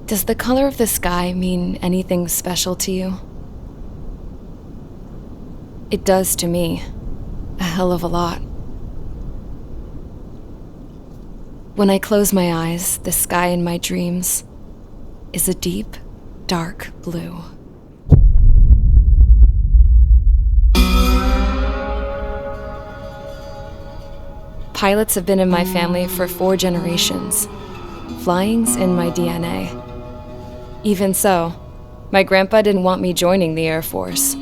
Does the color of the sky mean anything special to you? It does to me. A hell of a lot. When I close my eyes, the sky in my dreams is a deep, dark blue. Pilots have been in my family for 4 generations. Flying's in my DNA. Even so, my grandpa didn't want me joining the Air Force.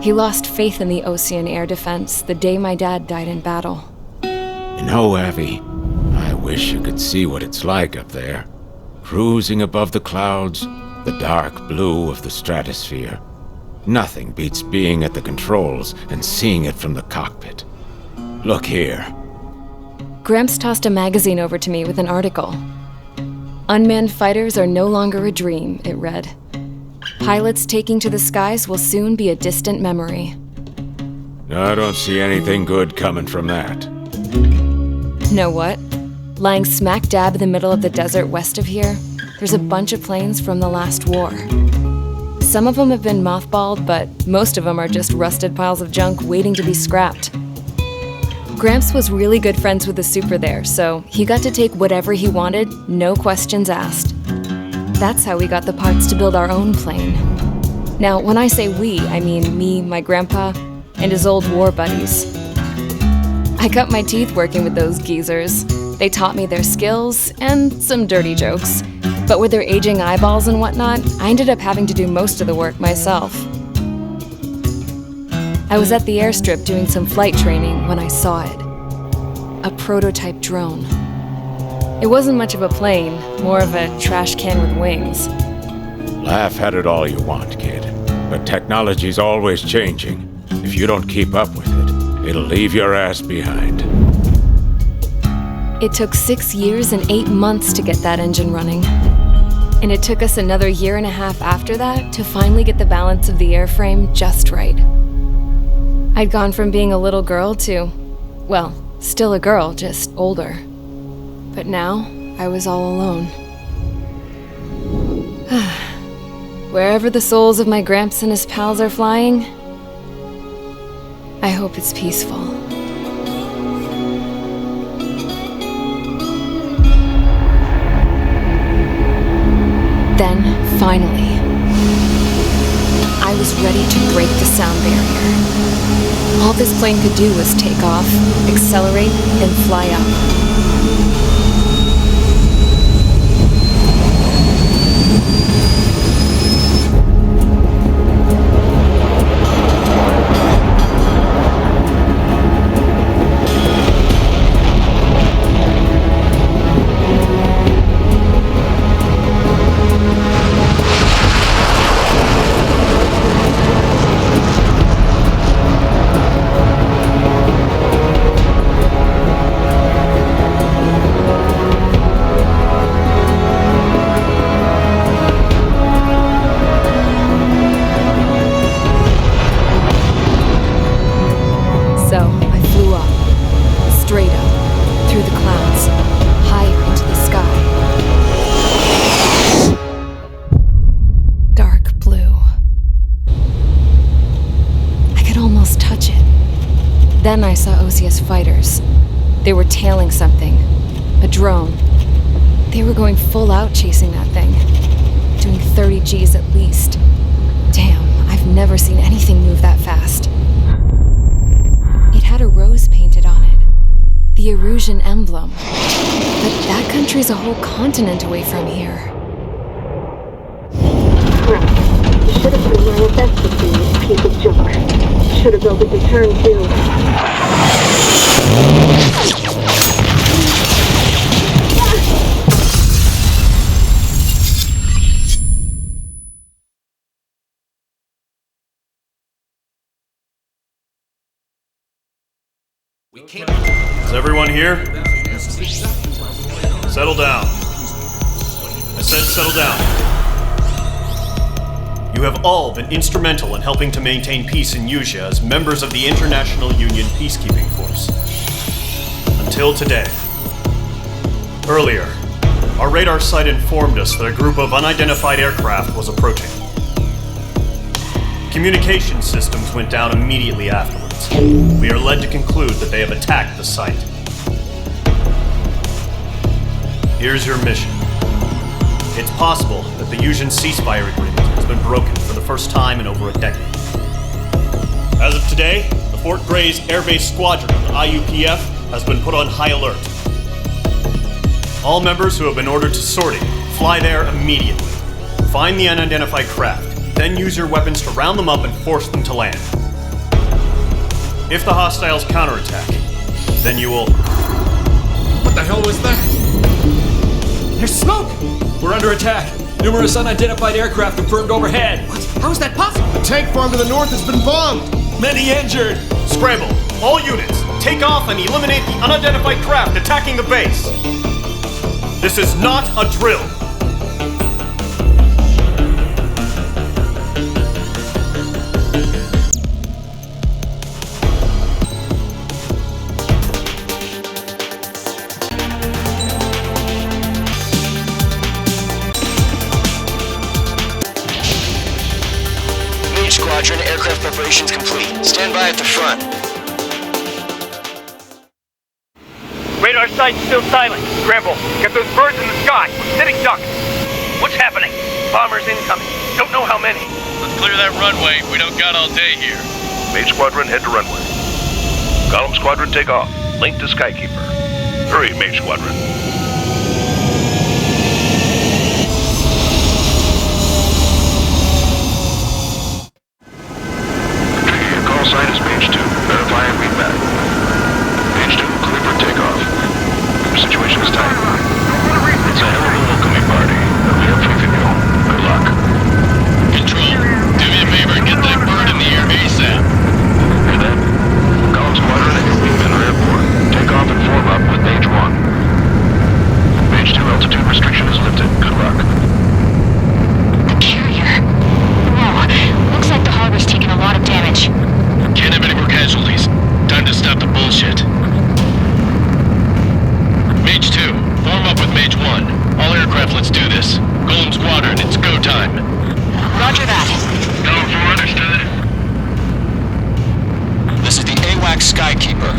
He lost faith in the Ocean Air Defense the day my dad died in battle. You know, Abby, I wish you could see what it's like up there. Cruising above the clouds, the dark blue of the stratosphere. Nothing beats being at the controls and seeing it from the cockpit. Look here. Gramps tossed a magazine over to me with an article. Unmanned fighters are no longer a dream, it read. Pilots taking to the skies will soon be a distant memory. I don't see anything good coming from that. Know what? Lying smack dab in the middle of the desert west of here, there's a bunch of planes from the last war. Some of them have been mothballed, but most of them are just rusted piles of junk waiting to be scrapped. Gramps was really good friends with the super there, so he got to take whatever he wanted, no questions asked. That's how we got the parts to build our own plane. Now, when I say we, I mean me, my grandpa, and his old war buddies. I cut my teeth working with those geezers. They taught me their skills and some dirty jokes. But with their aging eyeballs and whatnot, I ended up having to do most of the work myself. I was at the airstrip doing some flight training when I saw it. A prototype drone. It wasn't much of a plane, more of a trash can with wings. Laugh at it all you want, kid. But technology's always changing. If you don't keep up with it, it'll leave your ass behind. It took 6 years and 8 months to get that engine running. And it took us another 1.5 years after that to finally get the balance of the airframe just right. I'd gone from being a little girl to, well, still a girl, just older. But now, I was all alone. Wherever the souls of my Gramps and his pals are flying, I hope it's peaceful. Then, finally, I was ready to break the sound barrier. All this plane could do was take off, accelerate, and fly up. Then I saw OCS fighters. They were tailing something. A drone. They were going full out chasing that thing. Doing 30 Gs at least. Damn, I've never seen anything move that fast. It had a rose painted on it. The Erusian emblem. But that country's a whole continent away from here. Right. You should have been manifested to this piece of junk. Should have built a return too. Is everyone here? Settle down. I said settle down. You have all been instrumental in helping to maintain peace in Usha as members of the International Union Peacekeeping Force. Until today. Earlier, Our radar site informed us that a group of unidentified aircraft was approaching. Communication systems went down immediately afterwards. We are led to conclude that they have attacked the site. Here's your mission. It's possible that the Yuuzhan ceasefire agreement has been broken for the first time in over a decade. As of today, the Fort Gray's Air Base Squadron of the IUPF has been put on high alert. All members who have been ordered to sortie, fly there immediately. Find the unidentified craft, then use your weapons to round them up and force them to land. If the hostiles counterattack, then you will... What the hell was that? There's smoke! We're under attack. Numerous unidentified aircraft confirmed overhead. What? How is that possible? The tank farm to the north has been bombed! Many injured! Scramble! All units, take off and eliminate the unidentified craft attacking the base! This is not a drill! Squadron, aircraft preparations complete. Stand by at the front. Radar site's still silent. Scramble. Get those birds in the sky. We're sitting ducks. What's happening? Bombers incoming. Don't know how many. Let's clear that runway. We don't got all day here. Mage Squadron, head to runway. Column Squadron, take off. Link to Skykeeper. Hurry, Mage Squadron. Sign is Page 2. Verify and read back. Page 2, clear for takeoff. Your situation is tight. It's a hell of a welcoming party. We have faith in you. Good luck. Control, do me a favor and get that bird in the air ASAP. Hear that? Column Squadron at your Wingman Airport. Take off and form up with Page 1. Page 2, altitude restriction is lifted. Good luck. The carrier. Whoa. Looks like the harbor's taken a lot of damage. Can't have any more casualties. Time to stop the bullshit. Mage 2, form up with Mage 1. All aircraft, let's do this. Golem Squadron, it's go time. Roger that. Going for understood. This is the AWAC Skykeeper.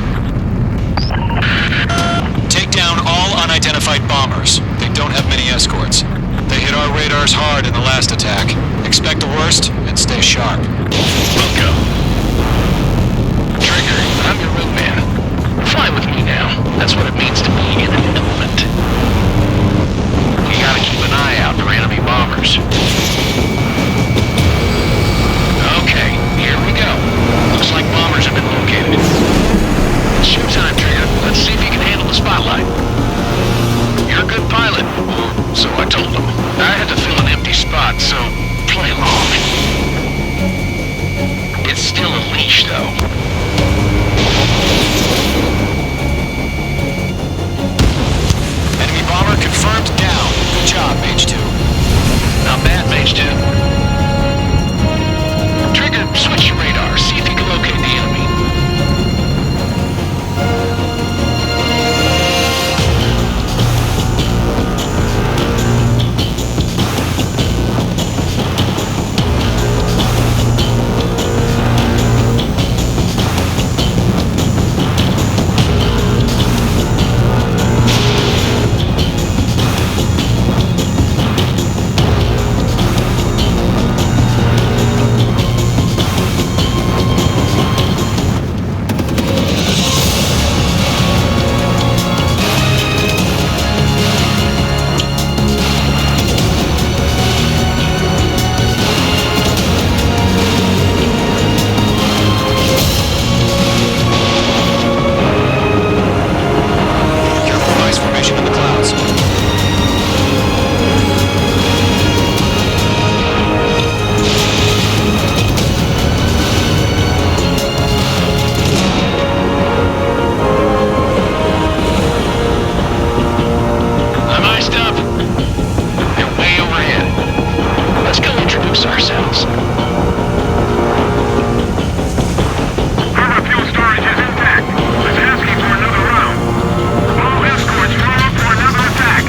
Take down all unidentified bombers. They don't have many escorts. They hit our radars hard in the last attack. Expect the worst and stay sharp. We'll go. Trigger, I'm your wingman. Fly with me now. That's what it means to be in an element. You gotta keep an eye out for enemy bombers. Okay, here we go. Looks like bombers have been located. It's showtime, Trigger. Let's see if you can handle the spotlight. You're a good pilot. So I told them. I had to fill an empty spot, so play along. It's still a leash, though. Enemy bomber confirmed down. Good job, Mage 2. Not bad, Mage 2. Trigger, switch your radar. See if you can locate the enemy. Attack!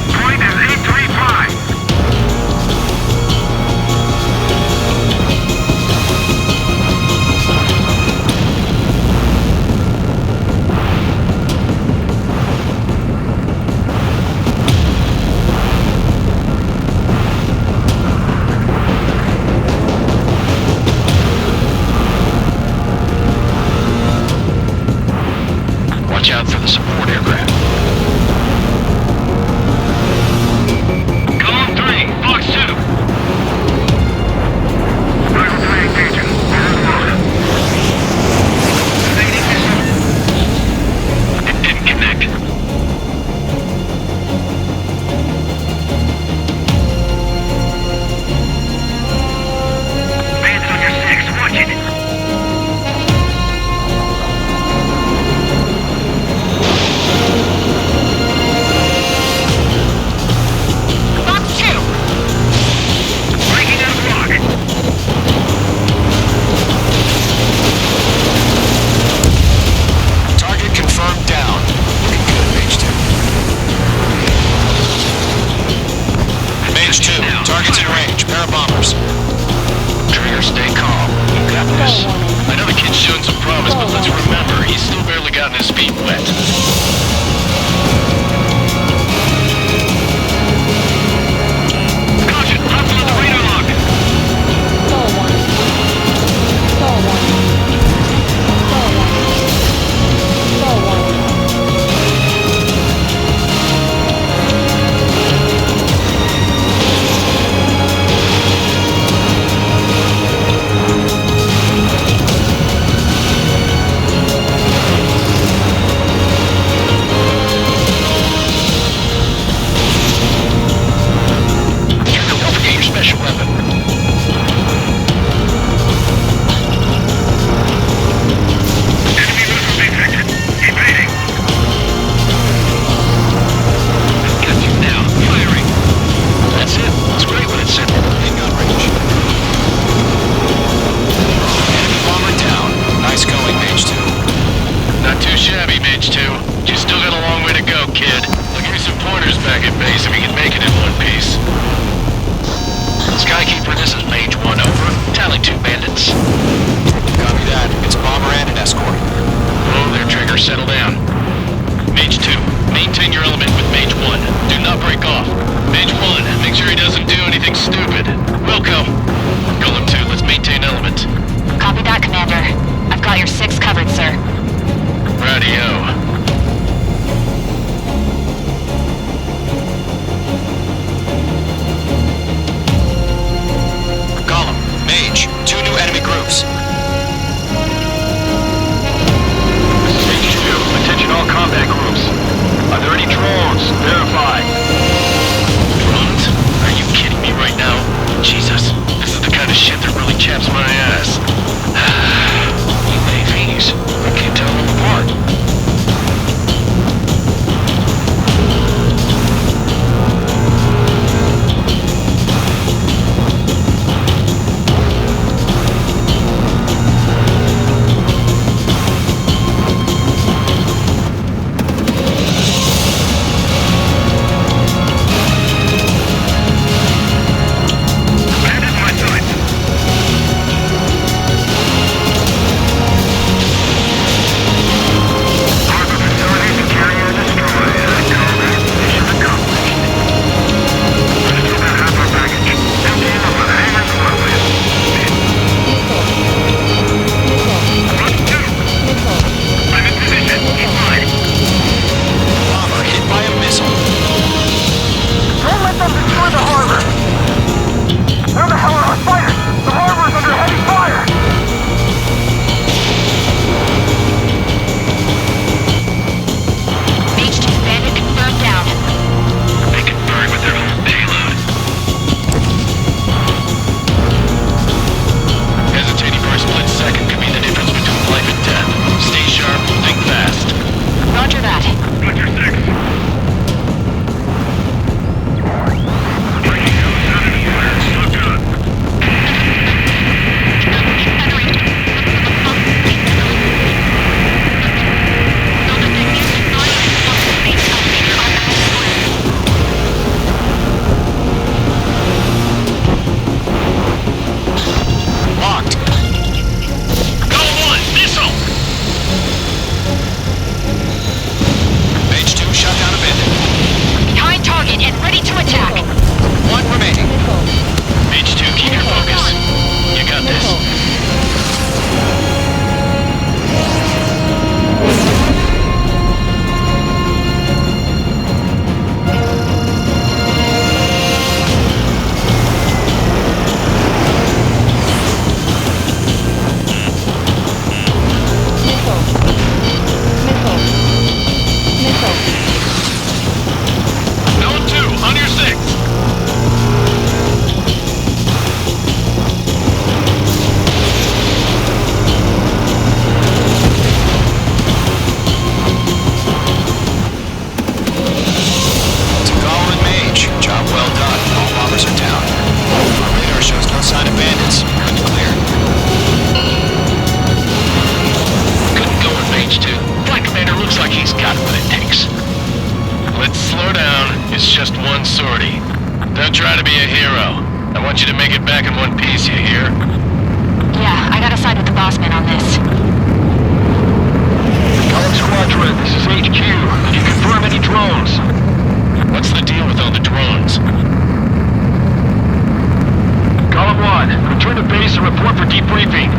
base if you can make it in one piece. Skykeeper, this is Mage 1, over. Tally 2 bandits. Copy that. It's a bomber and an escort. Oh, there, Trigger. Settle down. Mage 2, maintain your element with Mage 1. Do not break off. Mage 1, make sure he doesn't do anything stupid. Wilco. Golem 2, let's maintain element. Copy that, Commander. I've got your 6 covered, sir. Radio. Mage, 2 new enemy groups. This is HQ. Attention all combat groups. Are there any drones? Verify. Drones? Are you kidding me right now? Jesus, this is the kind of shit that really chaps my ass. UAVs. I can't tell them apart. Don't try to be a hero. I want you to make it back in one piece, you hear? Yeah, I gotta side with the boss man on this. Column Squadron, this is HQ. Can you confirm any drones? What's the deal with all the drones? Column 1, return to base and report for debriefing.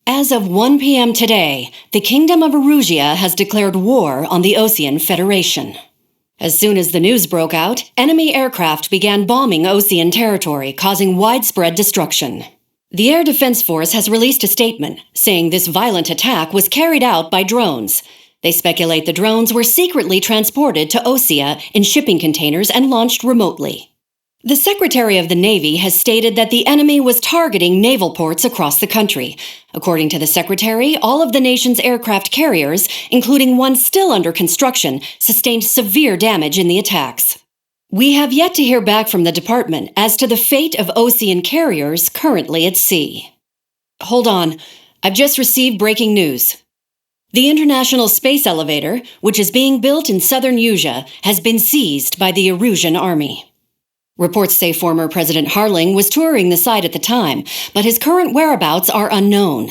As of 1 p.m. today, the Kingdom of Erusia has declared war on the Osean Federation. As soon as the news broke out, enemy aircraft began bombing Osean territory, causing widespread destruction. The Air Defense Force has released a statement saying this violent attack was carried out by drones. They speculate the drones were secretly transported to Osea in shipping containers and launched remotely. The Secretary of the Navy has stated that the enemy was targeting naval ports across the country. According to the Secretary, all of the nation's aircraft carriers, including one still under construction, sustained severe damage in the attacks. We have yet to hear back from the department as to the fate of Ocean carriers currently at sea. Hold on, I've just received breaking news. The International Space Elevator, which is being built in southern Usea, has been seized by the Erusian Army. Reports say former President Harling was touring the site at the time, but his current whereabouts are unknown.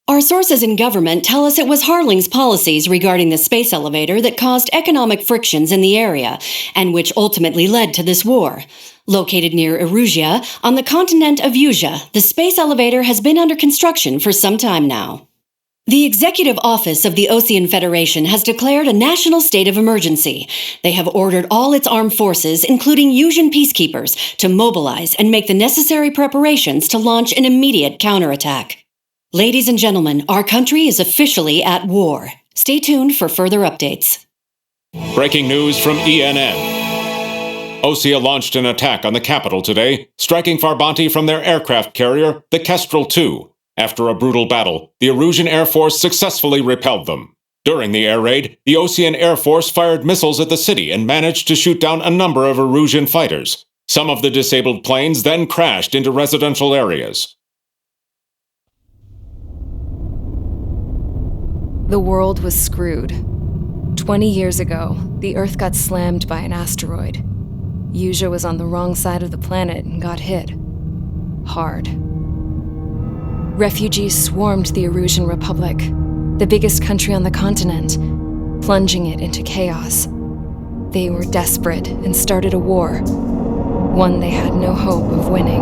Our sources in government tell us it was Harling's policies regarding the space elevator that caused economic frictions in the area, and which ultimately led to this war. Located near Erusia, on the continent of Usea, the space elevator has been under construction for some time now. The Executive Office of the Ocean Federation has declared a national state of emergency. They have ordered all its armed forces, including Usian peacekeepers, to mobilize and make the necessary preparations to launch an immediate counterattack. Ladies and gentlemen, our country is officially at war. Stay tuned for further updates. Breaking news from ENN. Osea launched an attack on the capital today, striking Farbanti from their aircraft carrier, the Kestrel II. After a brutal battle, the Erusian Air Force successfully repelled them. During the air raid, the Ocean Air Force fired missiles at the city and managed to shoot down a number of Erusian fighters. Some of the disabled planes then crashed into residential areas. The world was screwed. 20 years ago, the Earth got slammed by an asteroid. Usea was on the wrong side of the planet and got hit. Hard. Refugees swarmed the Erusian Republic, the biggest country on the continent, plunging it into chaos. They were desperate and started a war, one they had no hope of winning.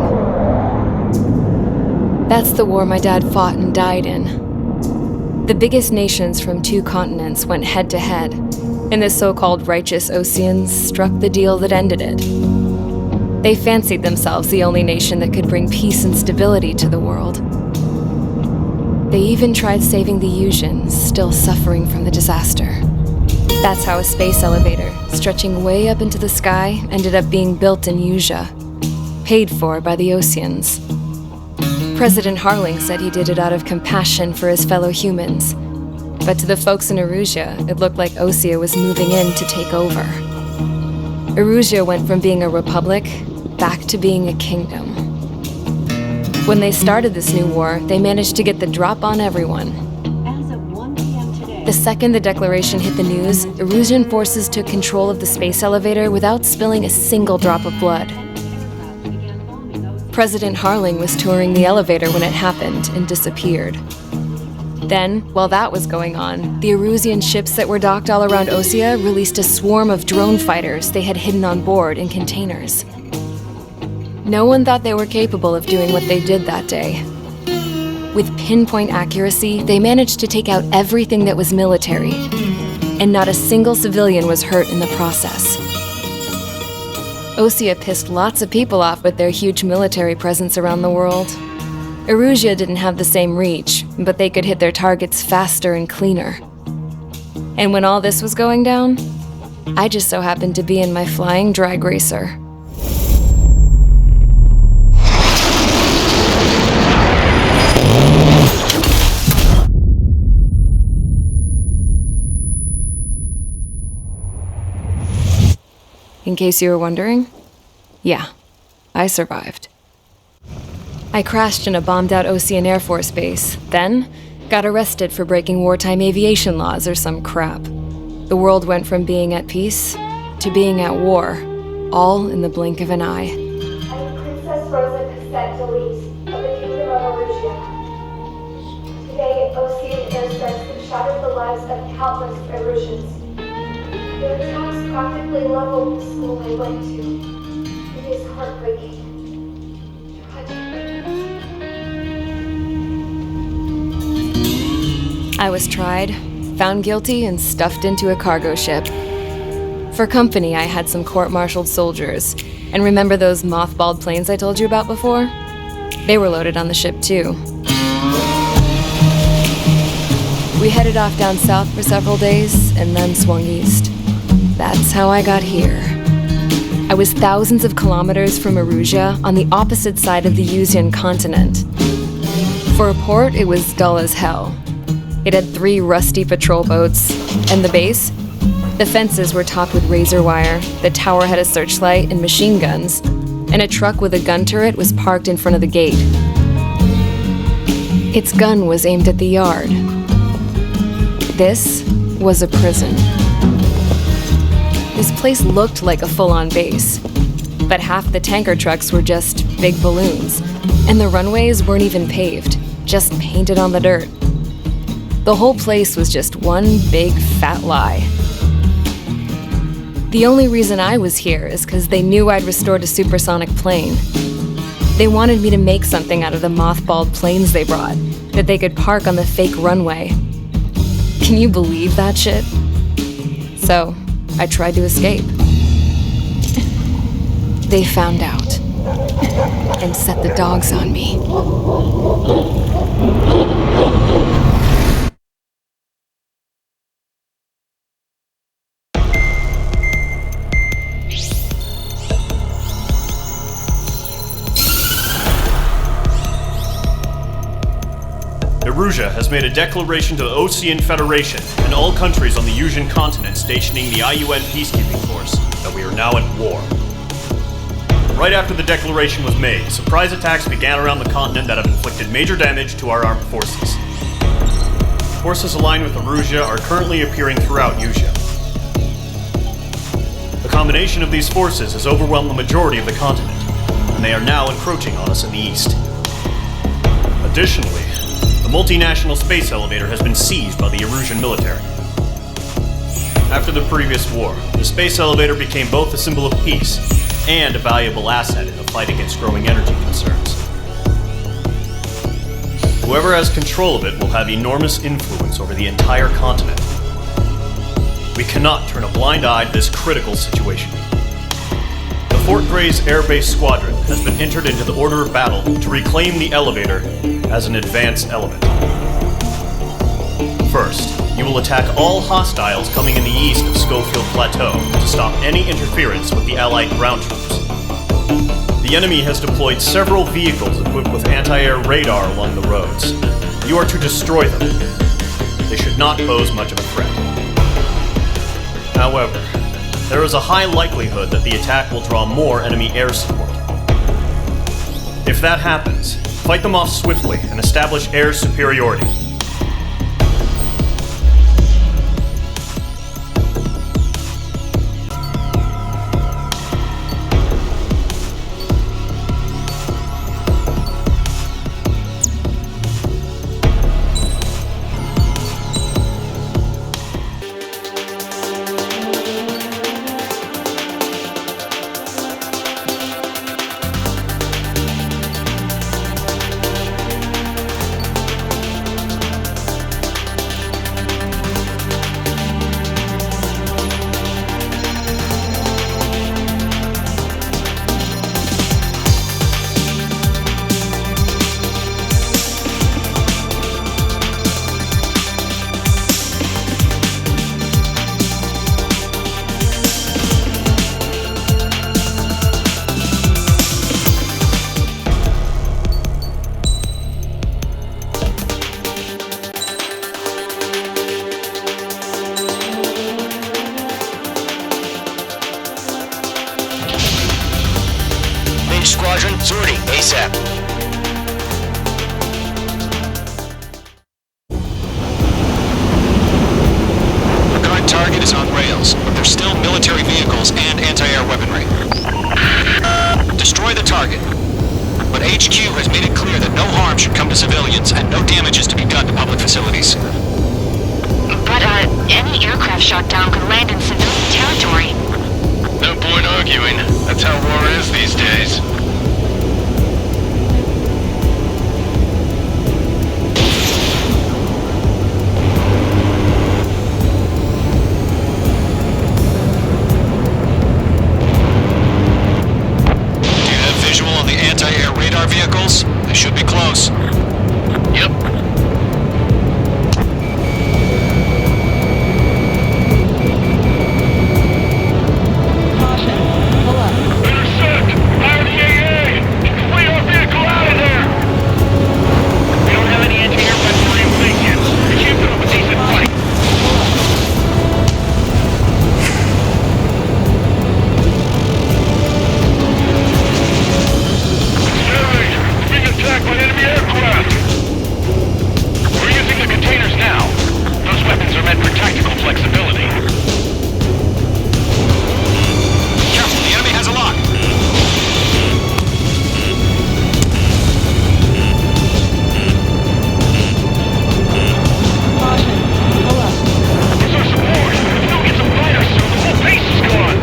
That's the war my dad fought and died in. The biggest nations from 2 continents went head-to-head, and the so-called righteous Oceans struck the deal that ended it. They fancied themselves the only nation that could bring peace and stability to the world. They even tried saving the Usians, still suffering from the disaster. That's how a space elevator, stretching way up into the sky, ended up being built in Usea, paid for by the Oceans. President Harling said he did it out of compassion for his fellow humans, but to the folks in Erusia, it looked like Osea was moving in to take over. Erusia went from being a republic back to being a kingdom. When they started this new war, they managed to get the drop on everyone. As of 1 p.m. today, The second the declaration hit the news, Erusian forces took control of the space elevator without spilling a single drop of blood. President Harling was touring the elevator when it happened and disappeared. Then, while that was going on, the Erusian ships that were docked all around Osea released a swarm of drone fighters they had hidden on board in containers. No one thought they were capable of doing what they did that day. With pinpoint accuracy, they managed to take out everything that was military, and not a single civilian was hurt in the process. Osea pissed lots of people off with their huge military presence around the world. Erusia didn't have the same reach, but they could hit their targets faster and cleaner. And when all this was going down, I just so happened to be in my flying drag racer. In case you were wondering, yeah, I survived. I crashed in a bombed-out Ocean Air Force base, then got arrested for breaking wartime aviation laws or some crap. The world went from being at peace to being at war, all in the blink of an eye. I am Princess Rosa Cassette-Delise of the Kingdom of Erusia. Today, Ocean airstrikes have shattered the lives of countless Erusians. Their attacks practically leveled the school I went to. It is heartbreaking. I was tried, found guilty, and stuffed into a cargo ship. For company, I had some court-martialed soldiers. And remember those mothballed planes I told you about before? They were loaded on the ship too. We headed off down south for several days and then swung east. That's how I got here. I was thousands of kilometers from Erusia on the opposite side of the Yuzian continent. For a port, it was dull as hell. It had 3 rusty patrol boats, and the base? The fences were topped with razor wire, the tower had a searchlight and machine guns, and a truck with a gun turret was parked in front of the gate. Its gun was aimed at the yard. This was a prison. This place looked like a full-on base, but half the tanker trucks were just big balloons, and the runways weren't even paved, just painted on the dirt. The whole place was just one big fat lie. The only reason I was here is because they knew I'd restored a supersonic plane. They wanted me to make something out of the mothballed planes they brought, that they could park on the fake runway. Can you believe that shit? So, I tried to escape. They found out and set the dogs on me. Erusia has made a declaration to the Osean Federation and all countries on the Yuzian continent stationing the IUN peacekeeping force that we are now at war. Right after the declaration was made, surprise attacks began around the continent that have inflicted major damage to our armed forces. Forces aligned with Erusia are currently appearing throughout Yusia. The combination of these forces has overwhelmed the majority of the continent, and they are now encroaching on us in the east. Additionally, the multinational space elevator has been seized by the Erusian military. After the previous war, the space elevator became both a symbol of peace and a valuable asset in the fight against growing energy concerns. Whoever has control of it will have enormous influence over the entire continent. We cannot turn a blind eye to this critical situation. The Fort Gray's Air Base Squadron has been entered into the order of battle to reclaim the elevator as an advance element. First, you will attack all hostiles coming in the east of Schofield Plateau to stop any interference with the Allied ground troops. The enemy has deployed several vehicles equipped with anti-air radar along the roads. You are to destroy them. They should not pose much of a threat. However, there is a high likelihood that the attack will draw more enemy air support. If that happens, fight them off swiftly and establish air superiority. Squadron, sortie, ASAP. The current target is on rails, but there's still military vehicles and anti-air weaponry. Destroy the target. But HQ has made it clear that no harm should come to civilians and no damage is to be done to public facilities. But, any aircraft shot down could land in civilian territory. No point arguing. That's how war is these days. containers. Yep. Intersect! Fire the AA! Flee our vehicle out of there! We don't have any anti-air weaponry in place yet. We can't put up a decent fight. Narrator, being attacked by enemy aircraft! We're using the containers now. Those weapons are meant for tactical flexibility. Careful, the enemy has a lock. Where's our support? If we don't get some fighters soon, the whole base is gone!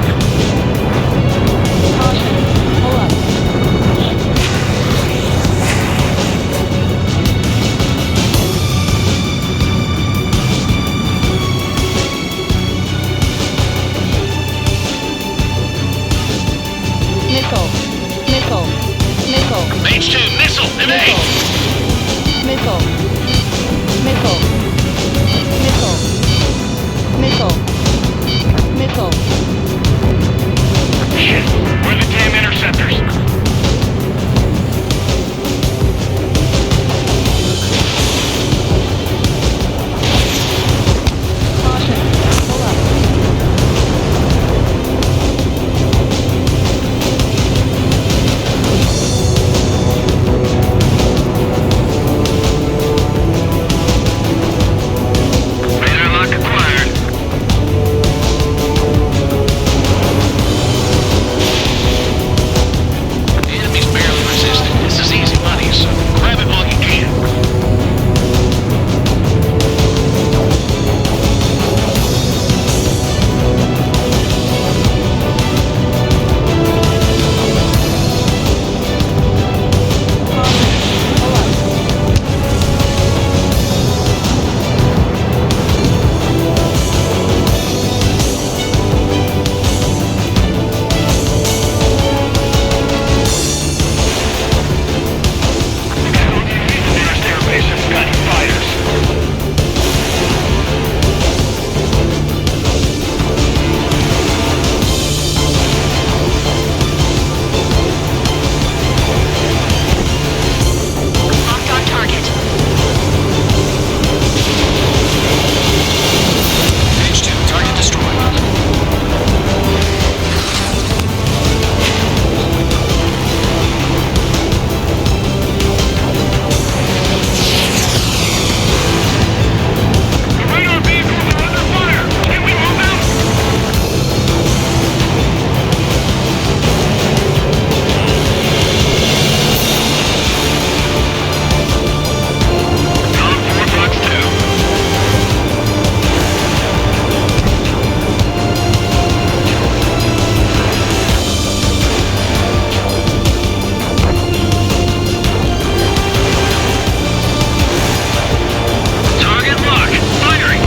Mage 2, missile, evade! Shit! Where are the damn interceptors? Radar lock acquired. The enemy's barely resisting. This is easy money, so grab it while you can. Nearest airbase has got any fighters. Locked on target. Page 2, target destroyed. The radar vehicles are under fire! Can we move them? Column 4, Fox 2. Target lock. Firing.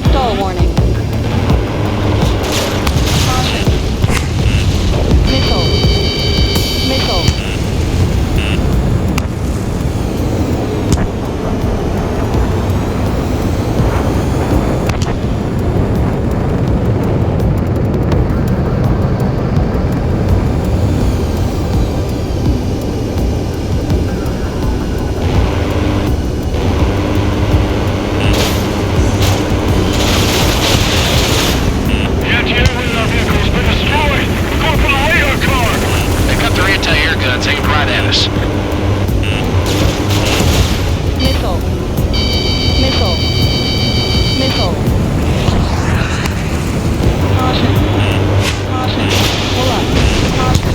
Stall warning. Caution. Missile. The anti-air radar vehicle has been destroyed! We're going for the radar car! They've got their anti-air guns aimed right at us. Missile. Caution. Pull up. Caution.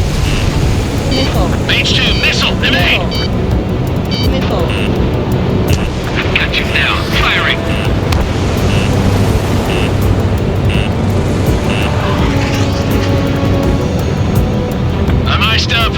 Missile. Mage 2, missile, evade! Missile. Got you now. Firing. I'm iced up.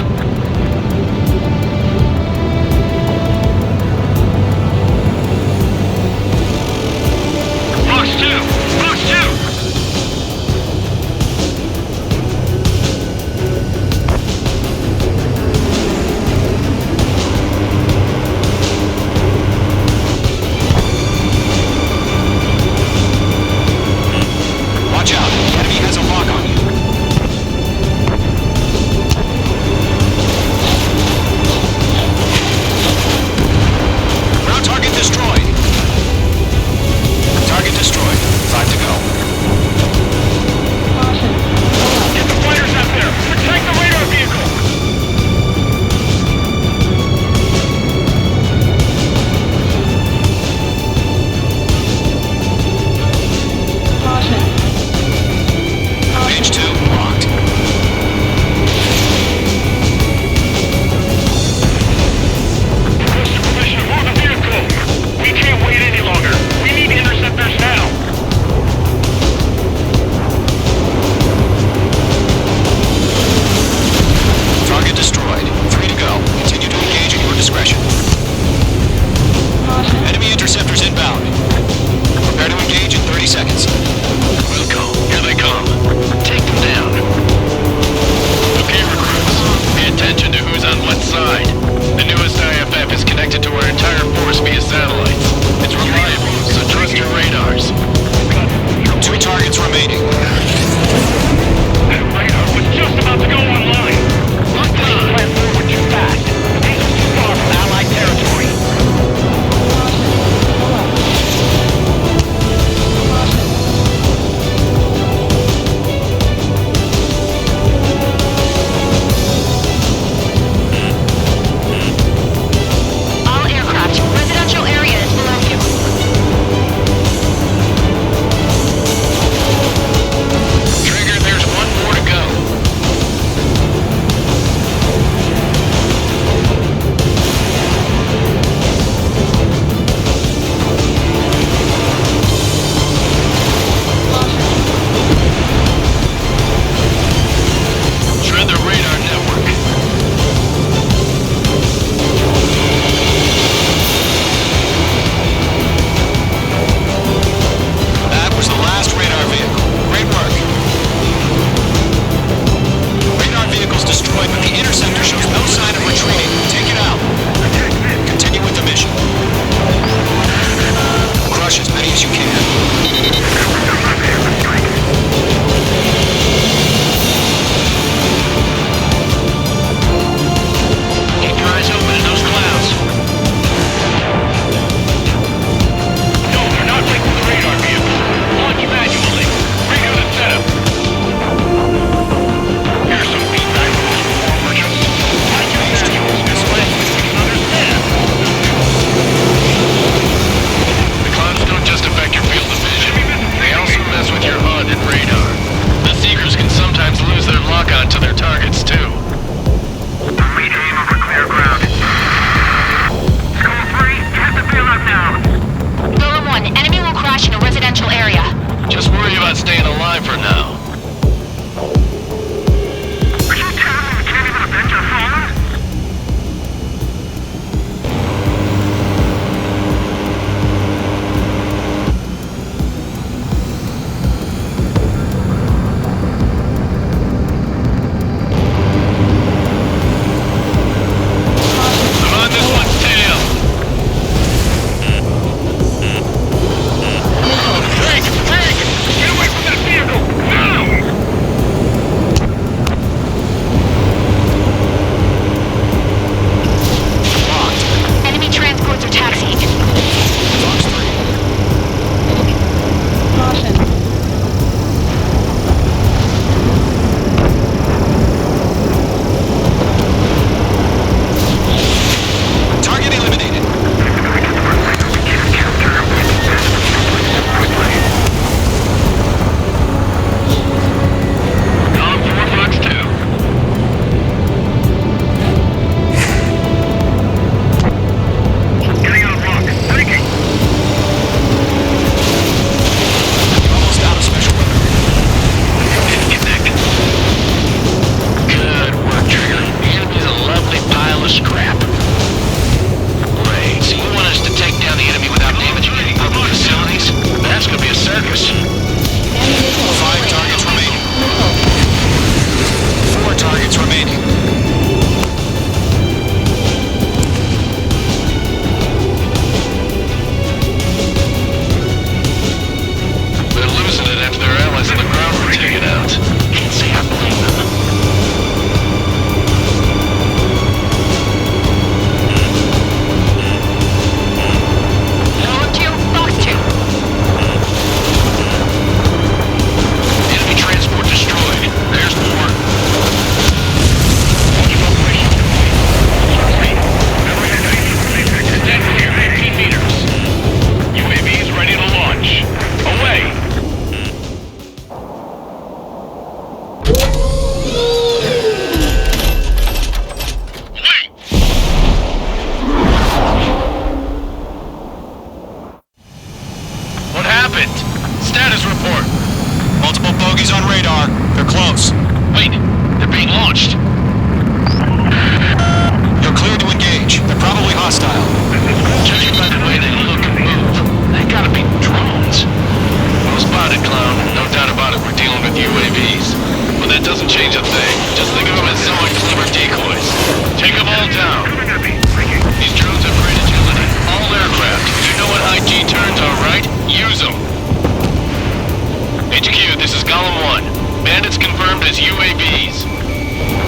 UAVs.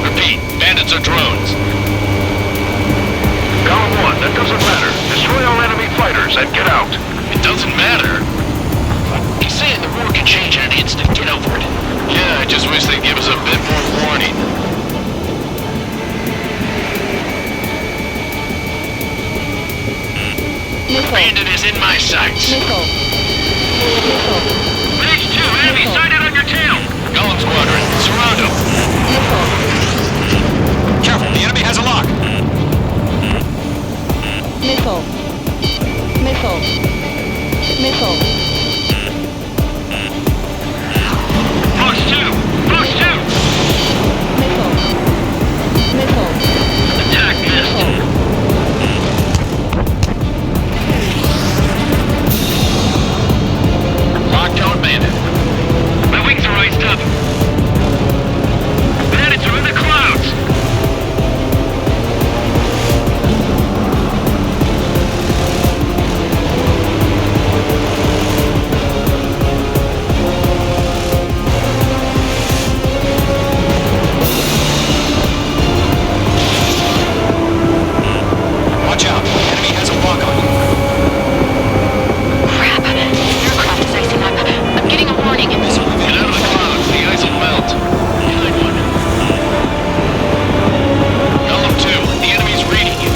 Repeat, bandits are drones. Column 1, that doesn't matter. Destroy all enemy fighters and get out. It doesn't matter. He's saying the war can change in an instant. Get over it. Yeah, I just wish they'd give us a bit more warning. Bandit is in my sights. Missile. Missile. Phase 2, enemy sighted on your tail. Golem Squadron, surround him. Missile. Careful, the enemy has a lock. Missile. Missile. Missile. Fox 2, Fox 2. Missile. Missile. Attack missed. Lockdown bandit. My wings are iced up. Bandits are in the clouds. Watch out, the enemy has a lock on you. Crap. Aircraft is icing up. I'm getting a warning. Get out of the clouds, the ice will melt. Behind one. Golem 2, the enemy's reading you.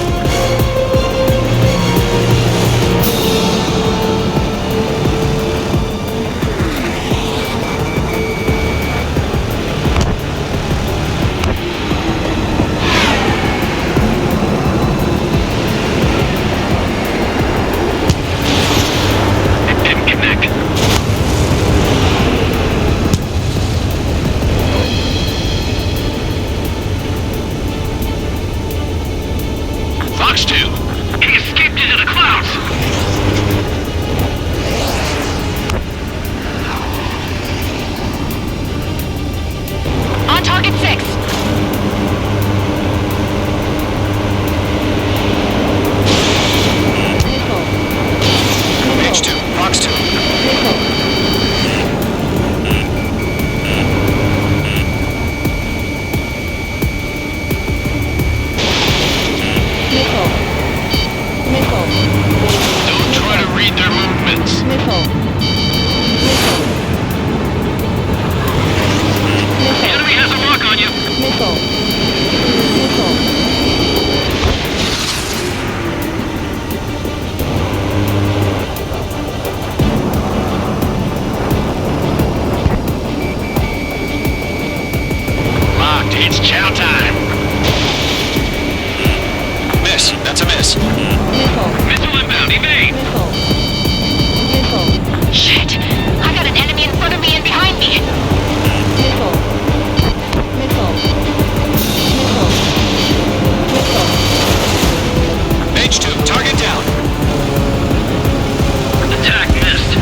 It didn't connect. Fox 2, he escaped into the clouds. On target 6. Missile. Page 2, Fox 2. Missile. Missile. Missile. Don't try to read their movements. Missile. Missile. The enemy has a lock on you. Missile. Missile. Locked, it's chow time. Miss, that's a miss. Missile. Missile inbound, evade. Missile. Missile. Shit. I got an enemy in front of me and behind me. Missile. Missile. Missile. Missile. Page 2, target down. Attack missed.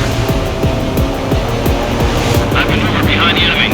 I've maneuvered behind the enemy.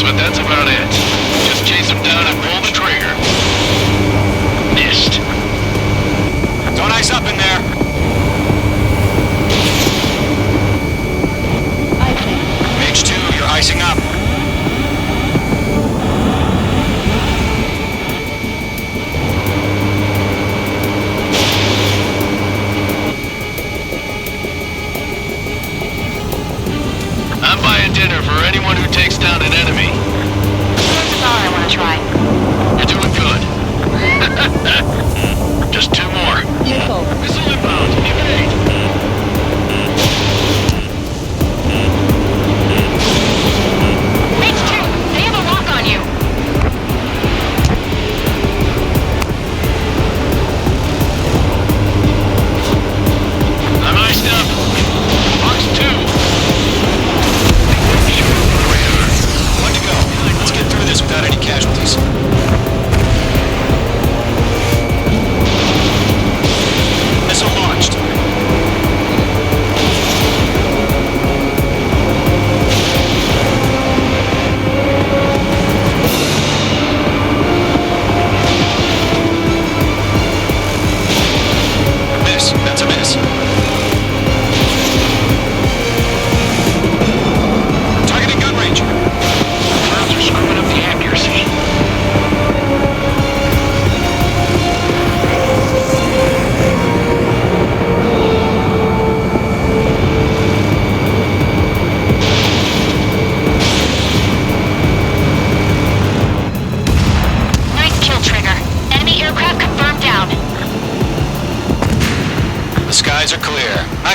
but that's about it. Just chase him down and pull the trigger. Missed. Don't ice up in there. Icing. H2, you're icing up.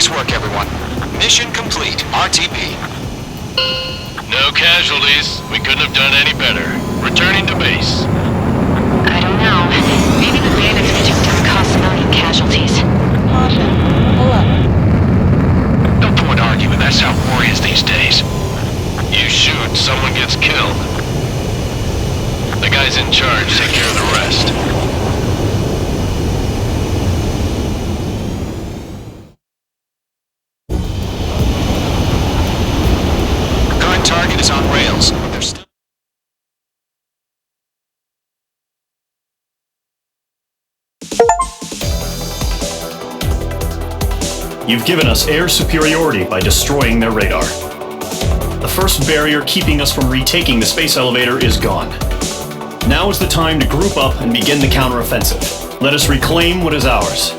Nice work, everyone. Mission complete. RTB. No casualties. We couldn't have done any better. Returning to base. I don't know. Maybe the bandits we took down cost a million casualties. Caution. Pull up. No point arguing. That's how war is these days. You shoot, someone gets killed. The guys in charge take care of the rest. Current target is on rails, but they're still... You've given us air superiority by destroying their radar. The first barrier keeping us from retaking the space elevator is gone. Now is the time to group up and begin the counteroffensive. Let us reclaim what is ours.